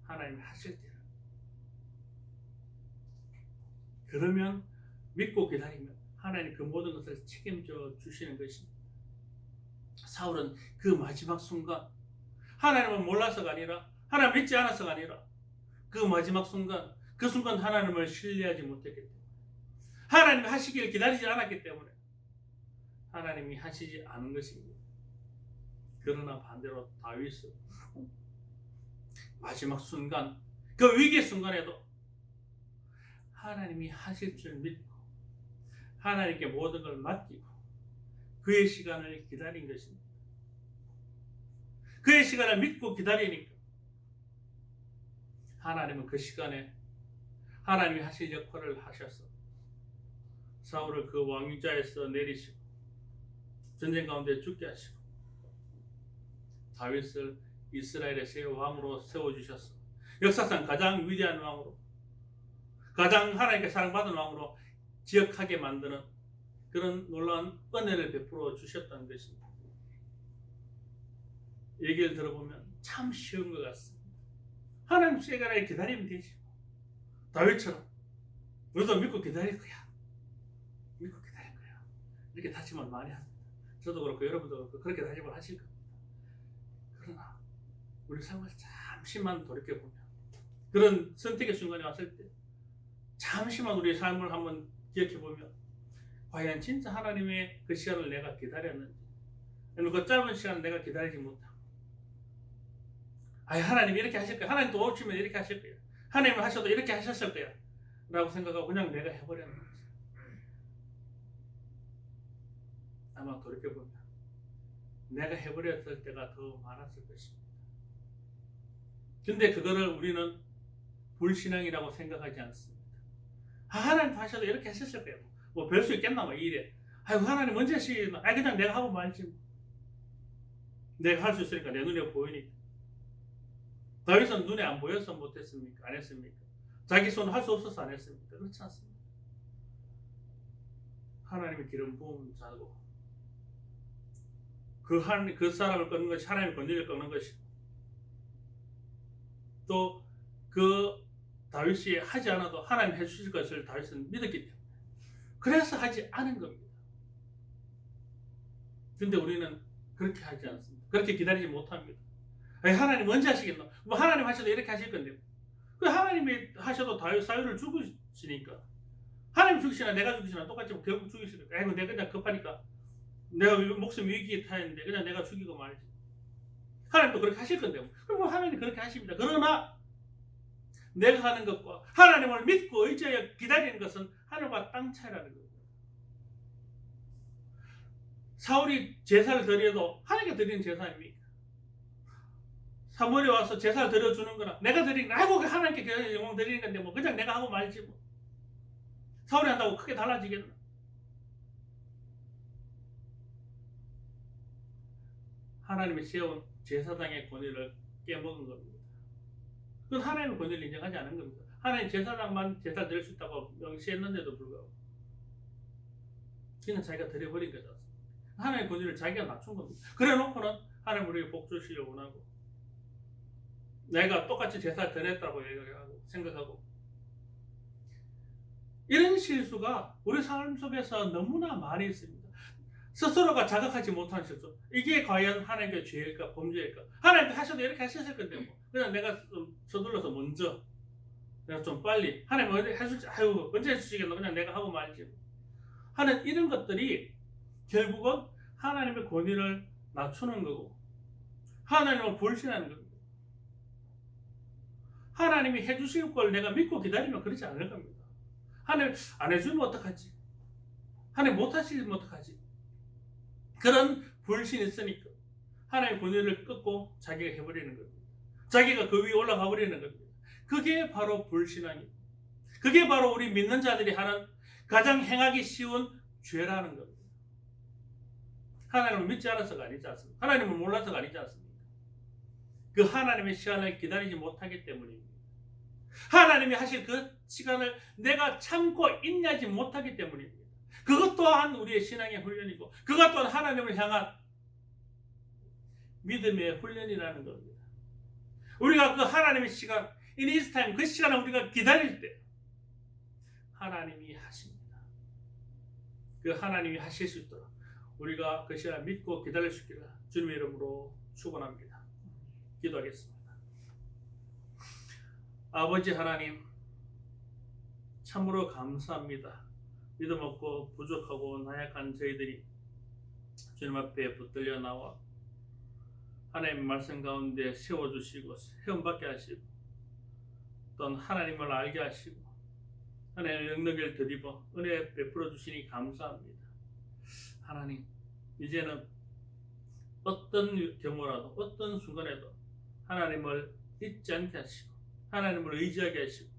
하나님이 하실 때는. 그러면 믿고 기다리면 하나님 그 모든 것을 책임져 주시는 것입니다. 사울은 그 마지막 순간 하나님을 몰라서가 아니라 하나님 믿지 않아서가 아니라 그 마지막 순간 그 순간 하나님을 신뢰하지 못했기 때문에 하나님이 하시길 기다리지 않았기 때문에 하나님이 하시지 않은 것입니다. 그러나 반대로 다윗은 마지막 순간 그 위기의 순간에도 하나님이 하실 줄 믿고 하나님께 모든 걸 맡기고 그의 시간을 기다린 것입니다. 그의 시간을 믿고 기다리니까 하나님은 그 시간에 하나님이 하실 역할을 하셔서 사울을 그 왕위자에서 내리시고 전쟁 가운데 죽게 하시고 다윗을 이스라엘의 새 왕으로 세워주셨어. 역사상 가장 위대한 왕으로, 가장 하나님께 사랑받은 왕으로 기억하게 만드는 그런 놀라운 은혜를 베풀어 주셨다는 것입니다. 얘기를 들어보면 참 쉬운 것 같습니다. 하나님 시간에 기다리면 되지. 다윗처럼 우리도 믿고 기다릴 거야. 믿고 기다릴 거야. 이렇게 다짐을 많이 합니다. 저도 그렇고 여러분도 그렇고 그렇게 다짐을 하실 겁니다. 그러나 우리 삶을 잠시만 돌이켜보면, 그런 선택의 순간이 왔을 때 잠시만 우리의 삶을 한번 기억해보면 과연 진짜 하나님의 그 시간을 내가 기다렸는지, 아니면 그 짧은 시간을 내가 기다리지 못하고 하나님이 이렇게 하실 거야, 하나님 도와주시면 이렇게 하실 거야, 하나님을 하셔도 이렇게 하셨을 거야 라고 생각하고 그냥 내가 해버렸는지, 아마 돌이켜보면 내가 해버렸을 때가 더 많았을 것입니다. 근데 그거를 우리는 불신앙이라고 생각하지 않습니다. 하나님 하셔도 이렇게 하셨을 거예요. 뭐 별 수 있겠나 뭐 이래. 하나님 언제 하시나? 그냥 내가 하고 말지. 내가 할 수 있으니까, 내 눈에 보이니까. 다윗은 눈에 안 보여서 못했습니까? 안 했습니까? 자기 손 할 수 없어서 안 했습니까? 그렇지 않습니다. 하나님의 기름 부음 자고 그 사람을 끊는 것이 하나님의 권위를 끊는 것이고, 또 그 다윗이 하지 않아도 하나님 해주실 것을 다윗은 믿었기 때문에 그래서 하지 않은 겁니다. 근데 우리는 그렇게 하지 않습니다. 그렇게 기다리지 못합니다. 하나님 언제 하시겠노? 뭐 하나님 하셔도 이렇게 하실 건데, 그 하나님이 하셔도 다윗 사울을 죽으시니까, 하나님 죽이시나 내가 죽이시나 똑같이 결국 죽이시니까, 내가 그냥 급하니까 내가 목숨 위기에 타있는데 그냥 내가 죽이고 말지. 하나님도 그렇게 하실 건데, 그럼 하나님 그렇게 하십니다. 그러나 내가 하는 것과 하나님을 믿고 의지하여 기다리는 것은 하늘과 땅 차이라는 거예요. 사울이 제사를 드려도 하나님께 드리는 제사 아닙니까? 사무엘이 와서 제사를 드려주는 거나 내가 드리는 거, 하나님께 영광 드리는 건데 뭐 그냥 내가 하고 말지 뭐. 사울이 한다고 크게 달라지겠나? 하나님이 세운 제사장의 권위를 깨먹은 겁니다. 그건 하나님의 권위를 인정하지 않은 겁니다. 하나님 제사장만 제사 드릴 수 있다고 명시했는데도 불구하고 그냥 자기가 드려버린 거죠. 하나님의 권위를 자기가 낮춘 겁니다. 그래 놓고는 하나님 우리에게 복 주시려고 원하고, 내가 똑같이 제사를 드렸다고 얘기하고 생각하고, 이런 실수가 우리 삶 속에서 너무나 많이 있습니다. 스스로가 자각하지 못하는 실수. 이게 과연 하나님께 죄일까 범죄일까? 하나님께 하셔도 이렇게 하셨을 건데 뭐 그냥 내가 좀 서둘러서 먼저, 내가 좀 빨리 하나님 언제 해줄지, 언제 해주시겠노? 그냥 내가 하고 말지 하는 이런 것들이 결국은 하나님의 권위를 낮추는 거고 하나님을 불신하는 겁니다. 하나님이 해주실 걸 내가 믿고 기다리면 그러지 않을 겁니다. 하나님 안 해주면 어떡하지? 하나님 못하시면 어떡하지? 그런 불신이 있으니까 하나님의 권위를 끊고 자기가 해버리는 겁니다. 자기가 그 위에 올라가 버리는 겁니다. 그게 바로 불신앙입니다. 그게 바로 우리 믿는 자들이 하는 가장 행하기 쉬운 죄라는 겁니다. 하나님을 믿지 않아서가 아니지 않습니까? 하나님을 몰라서가 아니지 않습니까? 그 하나님의 시간을 기다리지 못하기 때문입니다. 하나님이 하실 그 시간을 내가 참고 인내하지 못하기 때문입니다. 그것 또한 우리의 신앙의 훈련이고, 그것 또한 하나님을 향한 믿음의 훈련이라는 겁니다. 우리가 그 하나님의 시간, in His time, 그 시간을 우리가 기다릴 때 하나님이 하십니다. 그 하나님이 하실 수 있도록 우리가 그 시간을 믿고 기다릴 수 있기를 주님의 이름으로 축원합니다. 기도하겠습니다. 아버지 하나님, 참으로 감사합니다. 믿음 없고 부족하고 나약한 저희들이 주님 앞에 붙들려 나와 하나님의 말씀 가운데 세워주시고 회원받게 하시고 또 하나님을 알게 하시고 하나님의 능력을 드리고 은혜 베풀어 주시니 감사합니다. 하나님, 이제는 어떤 경우라도 어떤 순간에도 하나님을 잊지 않게 하시고 하나님을 의지하게 하시고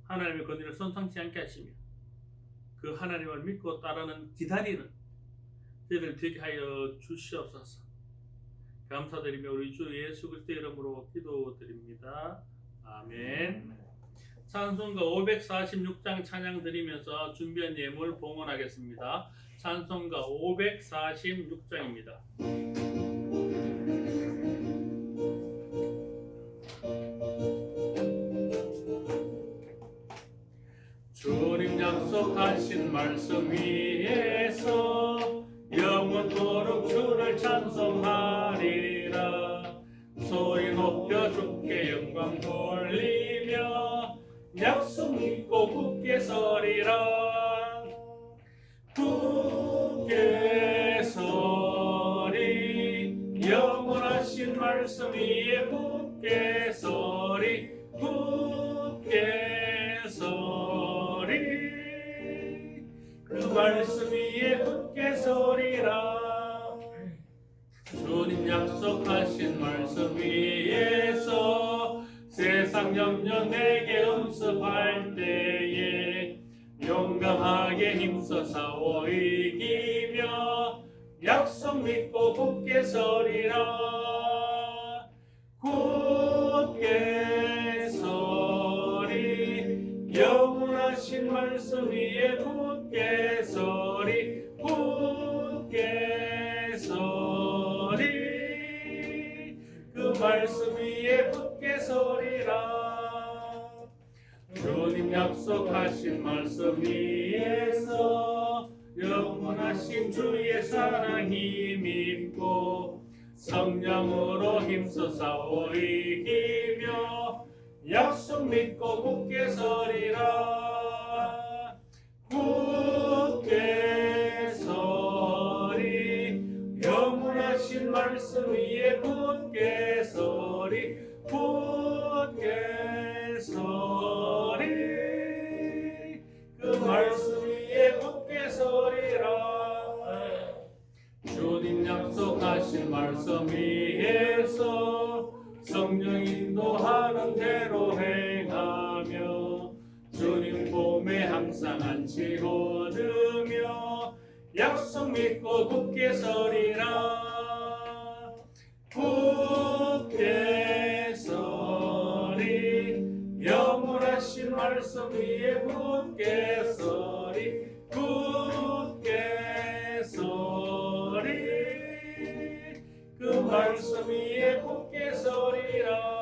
하나님의 권위를 손상치 않게 하시며 그 하나님을 믿고 따르는 기다리는 저희들 되게 하여 주시옵소서. 감사드리며 우리 주 예수 그리스도의 이름으로 기도드립니다. 아멘. 찬송가 546장 찬양 드리면서 준비한 예물 봉헌하겠습니다. 찬송가 546장입니다. 주님 약속하신 말씀 위에서 영원토록 주를 찬송하리라. 소리 높여 주께 영광 돌리며 약속 믿고 굳게 서리라. 굳게 서리 영원하신 말씀 위에 굳게 서리 굳게 서리 그 말씀 위에 굳게 서리라. 주님 약속하신 말씀 위에서 세상 염려 내게 음습할 때에 용감하게 힘써 싸워 이기며 약속 믿고 굳게 서리라. 굳게 서리 영원하신 말씀 위에 굳게 서리 굳게 서리 그 말씀 위에 굳게 서리라. 주님 약속하신 말씀 위에서 영원하신 주의 사랑 힘입고 성령으로 힘써 싸워 이기며 약속 믿고 굳게 서리라. 굳게 서리 영원하신 말씀 위에 굳게 서리 굳게 서리 그 말씀 위에 굳게 서리라. 주님 약속하신 말씀 위에서 성령 인도하는 대로 행하며 주님 봄에 항상 안치 얻으며 약속 믿고 굳게 서리라. 굳게 서리 영원하신 말씀 위에 굳게 서리 굳게 서리 그 말씀 위에 굳게 서리라.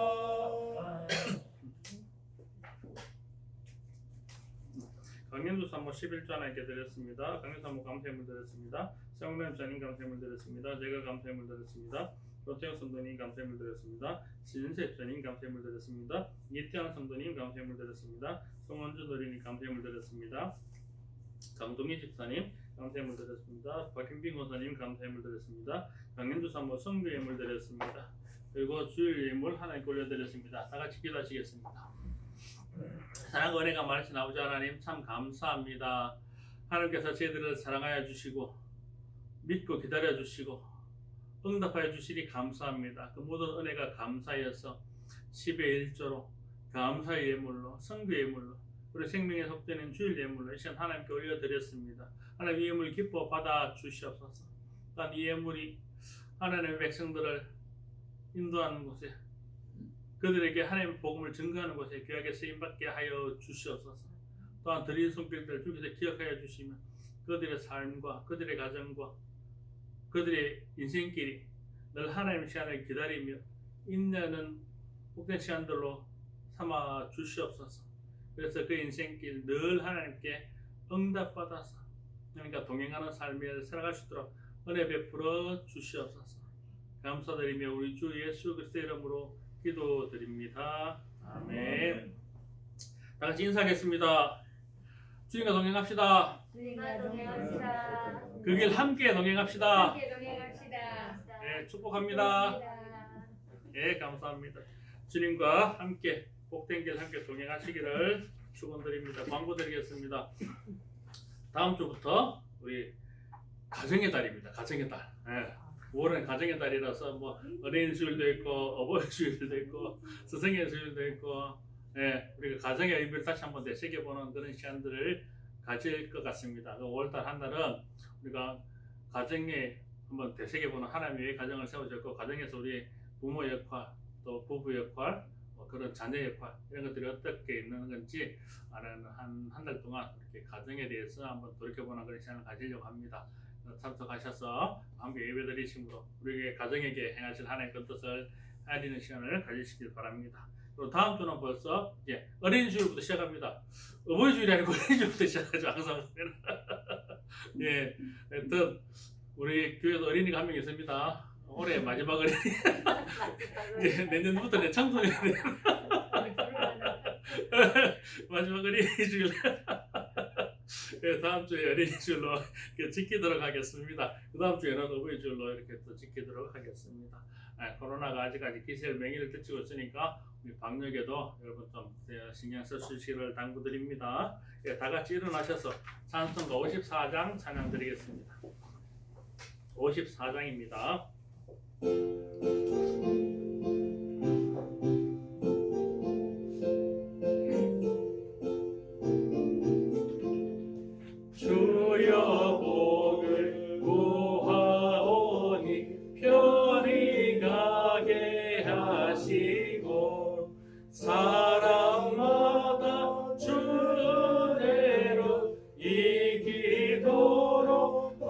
강연도 사모 11조 하나님께 드렸습니다. 강연 사모 감사함을 드렸습니다. 성령 자님 감사함을 드렸습니다. 제가 감사함을 드렸습니다. 로태영 성도님 감사함을 드렸습니다. 신세 집사님 감사함을 드렸습니다. 이태환 성도님 감사함을 드렸습니다. 송원주 도리님 감사함을 드렸습니다. 강동희 집사님 감사함을 드렸습니다. 박현빈 권사님 감사함을 드렸습니다. 강현주 사모 성교 예물 드렸습니다. 그리고 주일 예물 하나님께 올려드렸습니다. 다 같이 기도하시겠습니다. 사랑과 은혜가 많으신 아버지 하나님 참 감사합니다. 하나님께서 저희들을 사랑하여 주시고 믿고 기다려 주시고 응답하여 주시니 감사합니다. 그 모든 은혜가 감사여서 10의 1조로 감사의 예물로 성교 예물로 우리 생명에 속되는 주일 예물로 이 시간 하나님께 올려드렸습니다. 하나님 이 예물 기뻐 받아 주시옵소서. 또한 이 예물이 하나님의 백성들을 인도하는 곳에 그들에게 하나님의 복음을 증거하는 곳에 귀하게 쓰임받게 하여 주시옵소서. 또한 드린 손길들 주께서 기억하여 주시면 그들의 삶과 그들의 가정과 그들의 인생길이 늘 하나님의 시간을 기다리며 인내하는 복된 시간들로 삼아 주시옵소서. 그래서 그 인생길 늘 하나님께 응답받아서 그러니까 동행하는 삶을 살아갈 수 있도록 은혜 베풀어 주시옵소서. 감사드리며 우리 주 예수 그리스도의 이름으로 기도드립니다. 아멘. 다 같이 인사하겠습니다. 주님과 동행합시다. 주님과 동행합시다. 그 길 함께 동행합시다. 함께 동행합시다. 네, 축복합니다. 네, 감사합니다. 주님과 함께 복된 길 함께 동행하시기를 축원드립니다. 광고 드리겠습니다. 다음 주부터 우리 가정의 달입니다. 가정의 달. 네. 5월은 가정의 달이라서 뭐 어린이 주일도 있고 어버이 주일도 있고 스승의 주일도 있고 예, 우리가 가정의 의미를 다시 한번 되새겨보는 그런 시간들을 가질 것 같습니다. 5월달 한 달은 우리가 가정에 한번 되새겨보는 하나님의 가정을 세워졌고 가정에서 우리 부모 역할 또 부부 역할 뭐 그런 자녀 역할 이런 것들이 어떻게 있는 건지 아는 한 달 동안 이렇게 가정에 대해서 한번 돌이켜보는 그런 시간을 가지려고 합니다. 참석하셔서 함께 예배드리심으로 우리에게 가정에게 행하실 하나님의 뜻을 알리는 시간을 가지시길 바랍니다. 그리고 다음 주는 벌써 이제 어린이 주일부터 시작합니다. 어버이 주일이 아니고 어린이 주일부터 시작하죠. 항상 예, 하여튼 우리 교회도 어린이가 한 명 있습니다. 올해 마지막 어린이 이제 내년부터 내 청소년이 마지막 어린이 주일 네, 다음 주에 어린이 주일로 지키도록 하겠습니다. 그 다음 주에는 어버이 주일로 이렇게 또 지키도록 하겠습니다. 코로나가 아직까지 기세명의를 펼치고 있으니까 우리 방역에도 여러분 좀 신경 써주시기를 당부드립니다. 예, 다 같이 일어나셔서 찬송가 54장 찬양 드리겠습니다. 54장입니다. 주여 복을 구하오니 편히 가게 하시고 사람마다 주 은혜로 이기도록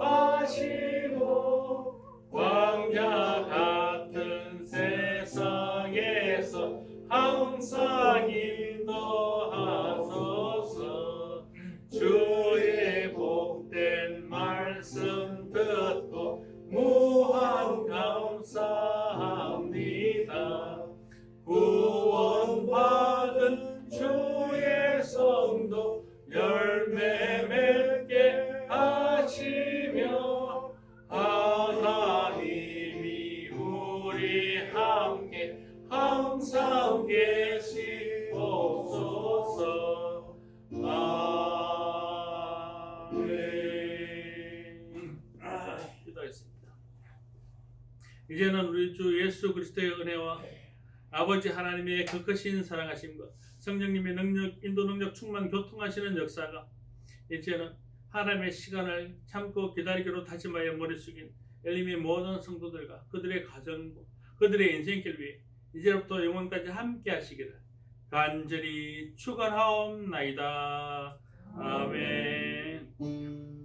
하시고 광야 같은 세상에서 항상 인도하소서. 주의 복된 말씀 듣고 무한 감사합니다. 구원받은 주의 성도 열매 맺게 하시며 하나님이 우리 함께 항상 계시옵소서. 기도하겠습니다. 이제는 우리 주 예수 그리스도의 은혜와 아버지 하나님의 그 크신 사랑하심과 성령님의 능력, 인도 능력 충만 교통하시는 역사가 이제는 하나님의 시간을 참고 기다리기로 다짐하여 머리 숙인 엘림의 모든 성도들과 그들의 가정과 그들의 인생길 위해 이제부터 영원까지 함께 하시기를 간절히 축원하옵나이다. 아멘.